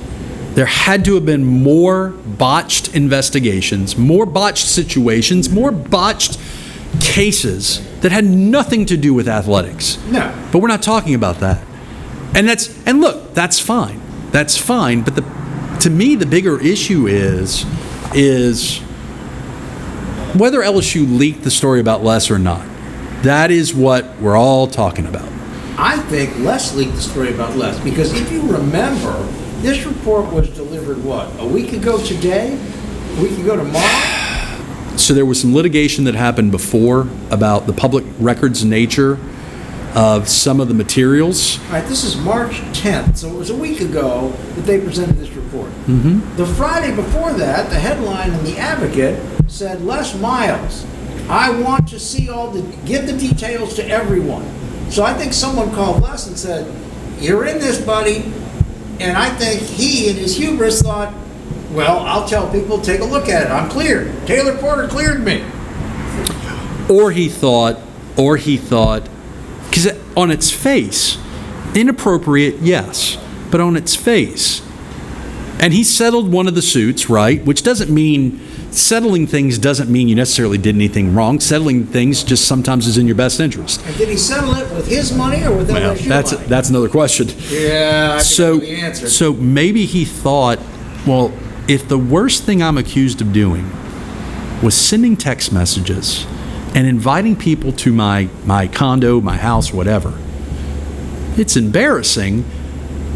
S2: there had to have been more botched investigations, more botched situations, more botched cases that had nothing to do with athletics.
S1: No.
S2: But we're not talking about that. And look, that's fine. That's fine. But to me, the bigger issue is whether LSU leaked the story about Les or not. That is what we're all talking about.
S1: I think Les leaked the story about Les because if you remember, this report was delivered, a week ago today? A week ago tomorrow?
S2: So there was some litigation that happened before about the public records nature of some of the materials.
S1: All right, this is March 10th, so it was a week ago that they presented this report.
S2: Mm-hmm.
S1: The Friday before that, the headline in The Advocate said, Les Miles, I want to see give the details to everyone. So I think someone called Les and said, you're in this, buddy. And I think he, in his hubris, thought, well, I'll tell people, take a look at it. I'm cleared. Taylor Porter cleared me.
S2: Or he thought, because on its face, inappropriate, yes, but on its face. And he settled one of the suits, right? Which doesn't mean, settling things doesn't mean you necessarily did anything wrong. Settling things just sometimes is in your best interest.
S1: And did he settle it with his money or with LSU money?
S2: That's another question.
S1: Yeah, I think I know the answer.
S2: So maybe he thought, well, if the worst thing I'm accused of doing was sending text messages and inviting people to my condo, my house, whatever, it's embarrassing,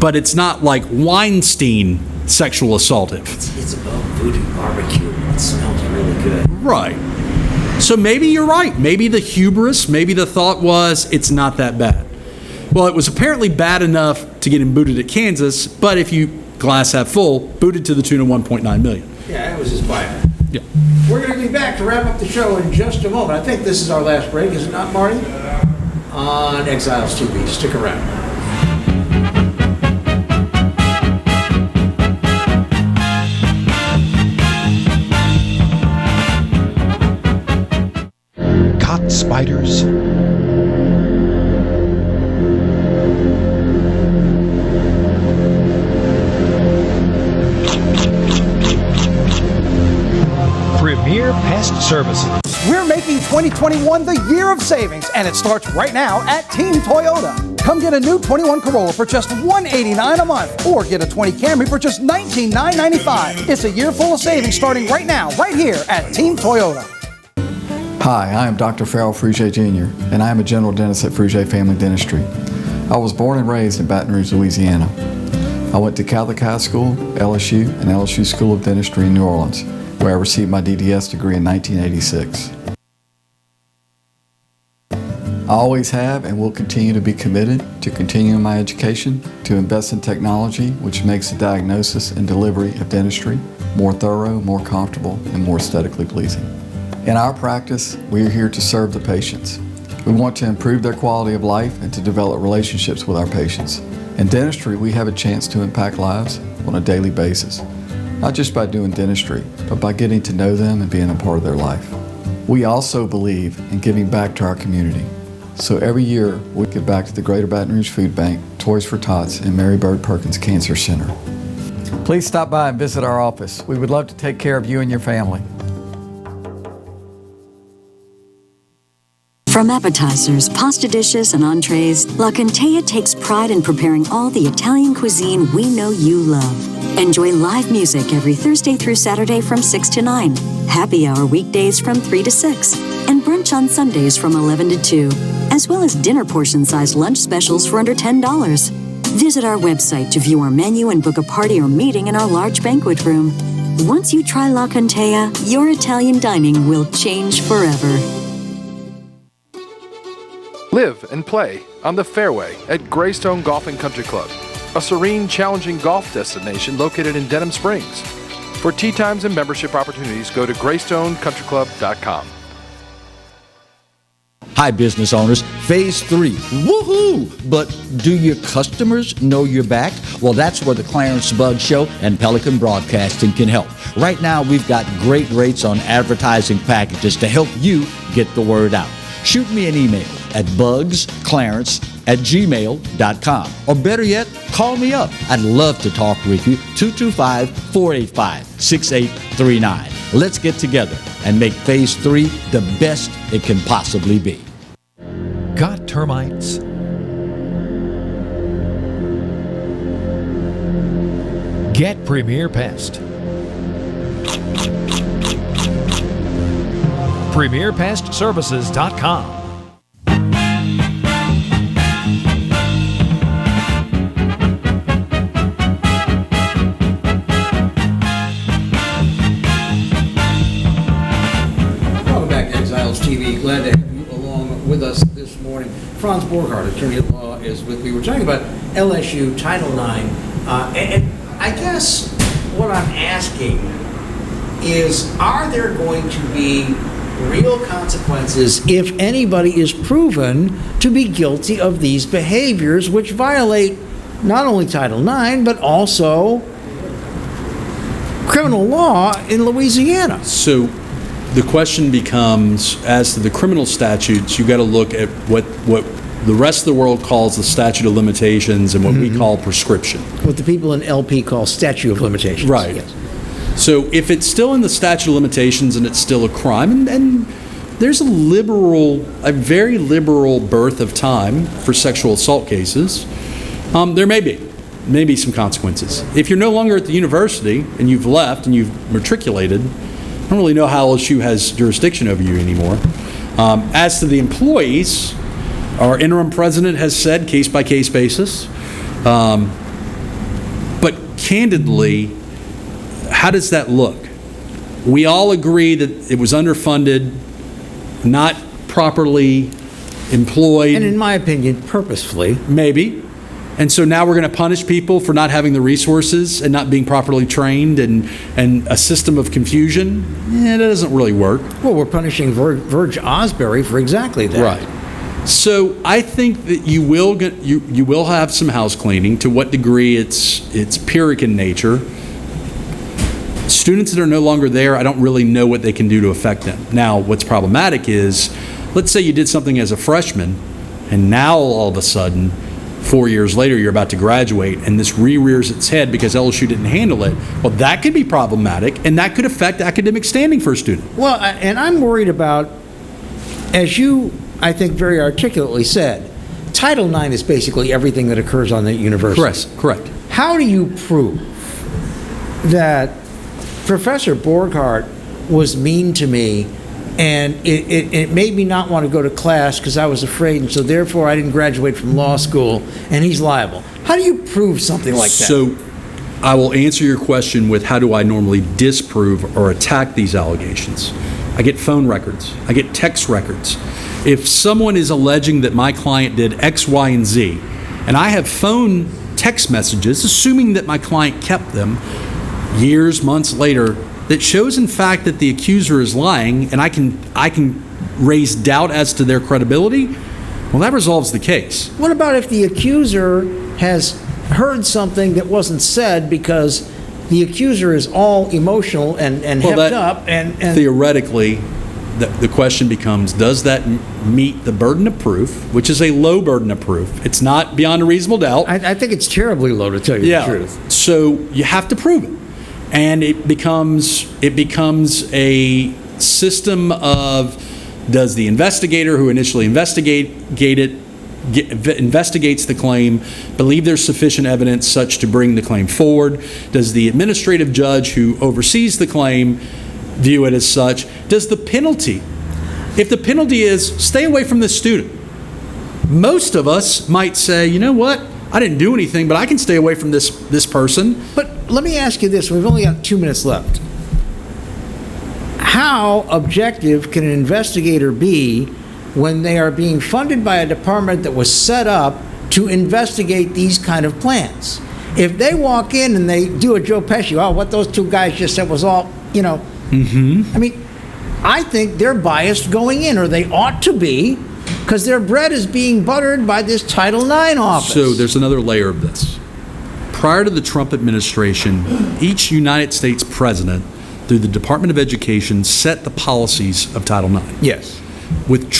S2: but it's not like Weinstein sexual assaultive.
S1: It's about voodoo barbecue. It smells really good.
S2: Right. So maybe you're right. Maybe the hubris, maybe the thought was, it's not that bad. Well, it was apparently bad enough to get him booted at Kansas, but if you glass half full, booted to the tune of $1.9 million.
S1: Yeah, it was his Bible.
S2: Yeah.
S1: We're going to be back to wrap up the show in just a moment. I think this is our last break, is it not, Marty? On Exiles TV. Stick around.
S19: Caught spiders? Premier Pest Services.
S8: We're making 2021 the year of savings, and it starts right now at Team Toyota. Come get a new 21 Corolla for just $189 a month, or get a 20 Camry for just $19,995. It's a year full of savings starting right now, right here at Team Toyota.
S7: Hi, I am Dr. Farrell Frugier Jr., and I am a general dentist at Frugier Family Dentistry. I was born and raised in Baton Rouge, Louisiana. I went to Catholic High School, LSU, and LSU School of Dentistry in New Orleans, where I received my DDS degree in 1986. I always have and will continue to be committed to continuing my education, to invest in technology which makes the diagnosis and delivery of dentistry more thorough, more comfortable, and more aesthetically pleasing. In our practice, we are here to serve the patients. We want to improve their quality of life and to develop relationships with our patients. In dentistry, we have a chance to impact lives on a daily basis, not just by doing dentistry, but by getting to know them and being a part of their life. We also believe in giving back to our community. So every year, we give back to the Greater Baton Rouge Food Bank, Toys for Tots, and Mary Bird Perkins Cancer Center. Please stop by and visit our office. We would love to take care of you and your family.
S6: From appetizers, pasta dishes, and entrees, La Contea takes pride in preparing all the Italian cuisine we know you love. Enjoy live music every Thursday through Saturday from 6 to 9, happy hour weekdays from 3 to 6, and brunch on Sundays from 11 to 2, as well as dinner portion-sized lunch specials for under $10. Visit our website to view our menu and book a party or meeting in our large banquet room. Once you try La Contea, your Italian dining will change forever.
S5: Live and play on the fairway at Greystone Golf and Country Club, a serene, challenging golf destination located in Denham Springs. For tee times and membership opportunities, go to GreystonecountryClub.com.
S20: Hi, business owners. Phase 3. Woohoo! But do your customers know you're back? Well, that's where the Clarence Bug Show and Pelican Broadcasting can help. Right now, we've got great rates on advertising packages to help you get the word out. shoot me an email at bugsclarence@gmail.com. Or better yet, call me up. I'd love to talk with you. 225-485-6839. Let's get together and make Phase 3 the best it can possibly be.
S19: Got termites? Get Premier Pest. PremierPestServices.com.
S1: Welcome back to Exiles TV. Glad to have you along with us this morning. Franz Borghardt, attorney at law, is with me. We're talking about LSU Title IX. And I guess what I'm asking is, are there going to be real consequences if anybody is proven to be guilty of these behaviors, which violate not only Title IX, but also criminal law in Louisiana?
S2: So the question becomes, as to the criminal statutes, you got to look at what the rest of the world calls the statute of limitations and what we call prescription.
S1: What the people in LP call statute of limitations.
S2: Right.
S1: Yes.
S2: So if it's still in the statute of limitations and it's still a crime, and there's a very liberal birth of time for sexual assault cases, there may be some consequences. If you're no longer at the university and you've left and you've matriculated, I don't really know how LSU has jurisdiction over you anymore. As to the employees, our interim president has said case-by-case basis. But candidly, how does that look? We all agree that it was underfunded, not properly employed.
S1: And in my opinion, purposefully.
S2: Maybe. And so now we're going to punish people for not having the resources and not being properly trained, and a system of confusion. That doesn't really work.
S1: Well, we're punishing Verge Osbury for exactly that.
S2: Right. So I think that you will have some house cleaning. To what degree it's Pyrrhic in nature. Students that are no longer there, I don't really know what they can do to affect them. Now, what's problematic is, let's say you did something as a freshman, and now all of a sudden, 4 years later, you're about to graduate, and this rears its head because LSU didn't handle it. Well, that could be problematic, and that could affect academic standing for a student.
S1: Well, and I'm worried about, as you, I think, very articulately said, Title IX is basically everything that occurs on the university.
S2: Correct.
S1: How do you prove that Professor Borghardt was mean to me, and it made me not want to go to class because I was afraid, and so therefore I didn't graduate from law school, and he's liable? How do you prove something like that?
S2: So I will answer your question with, how do I normally disprove or attack these allegations? I get phone records. I get text records. If someone is alleging that my client did X, Y, and Z, and I have phone text messages, assuming that my client kept them years, months later, that shows in fact that the accuser is lying, and I can raise doubt as to their credibility, well, that resolves the case.
S1: What about if the accuser has heard something that wasn't said because the accuser is all emotional and hepped up? And
S2: theoretically, the question becomes, does that meet the burden of proof, which is a low burden of proof? It's not beyond a reasonable doubt.
S1: I think it's terribly low, to tell you the truth.
S2: So you have to prove it. And it becomes a system of, does the investigator who initially investigates the claim believe there's sufficient evidence such to bring the claim forward? Does the administrative judge who oversees the claim view it as such? Does the penalty, if the penalty is stay away from this student, most of us might say, you know what, I didn't do anything, but I can stay away from this person.
S1: But let me ask you this. We've only got 2 minutes left. How objective can an investigator be when they are being funded by a department that was set up to investigate these kind of plans? If they walk in and they do a Joe Pesci, what those two guys just said was all, I mean, I think they're biased going in, or they ought to be, because their bread is being buttered by this Title IX office.
S2: So there's another layer of this. Prior to the Trump administration, each United States president, through the Department of Education, set the policies of Title IX.
S1: Yes.
S2: With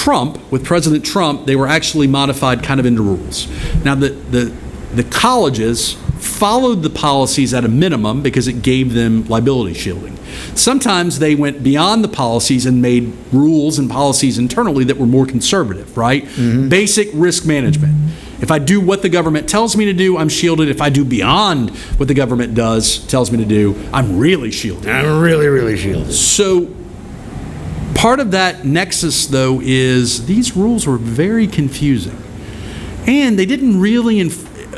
S2: President Trump, they were actually modified kind of into rules. Now, the colleges followed the policies at a minimum because it gave them liability shielding. Sometimes they went beyond the policies and made rules and policies internally that were more conservative, right? Basic risk management. If I do what the government tells me to do, I'm shielded. If I do beyond what the government tells me to do, I'm really shielded.
S1: I'm really, really shielded.
S2: So part of that nexus, though, is these rules were very confusing. And they didn't really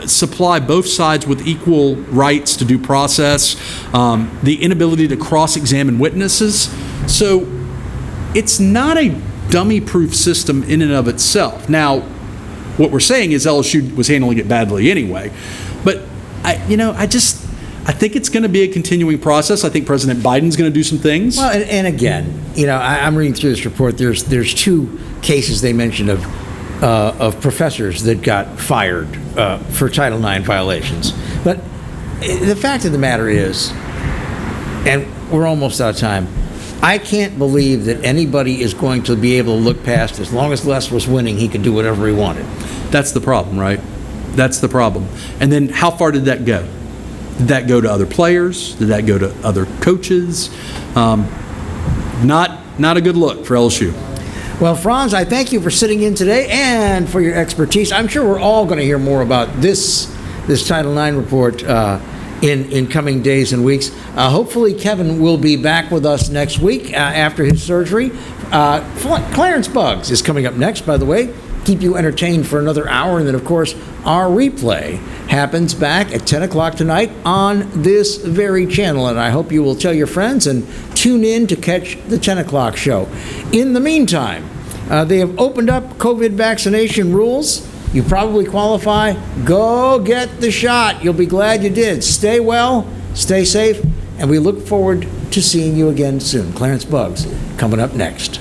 S2: supply both sides with equal rights to due process, the inability to cross-examine witnesses. So it's not a dummy-proof system in and of itself. Now, what we're saying is LSU was handling it badly anyway. But I think it's going to be a continuing process. I think President Biden's going to do some things.
S1: Well, and again, I'm reading through this report. There's two cases they mentioned of professors that got fired for Title IX violations. But the fact of the matter is, and we're almost out of time, I can't believe that anybody is going to be able to look past, as long as Les was winning, he could do whatever he wanted.
S2: That's the problem, right? That's the problem. And then how far did that go? Did that go to other players? Did that go to other coaches? Not a good look for LSU.
S1: Well, Franz, I thank you for sitting in today and for your expertise. I'm sure we're all going to hear more about this Title IX report in coming days and weeks. Hopefully, Kevin will be back with us next week after his surgery. Clarence Buggs is coming up next, by the way. Keep you entertained for another hour. And then, of course, our replay happens back at 10 o'clock tonight on this very channel. And I hope you will tell your friends and tune in to catch the 10 o'clock show. In the meantime, they have opened up COVID vaccination rules. You probably qualify. Go get the shot. You'll be glad you did. Stay well, stay safe, and we look forward to seeing you again soon. Clarence Buggs coming up next.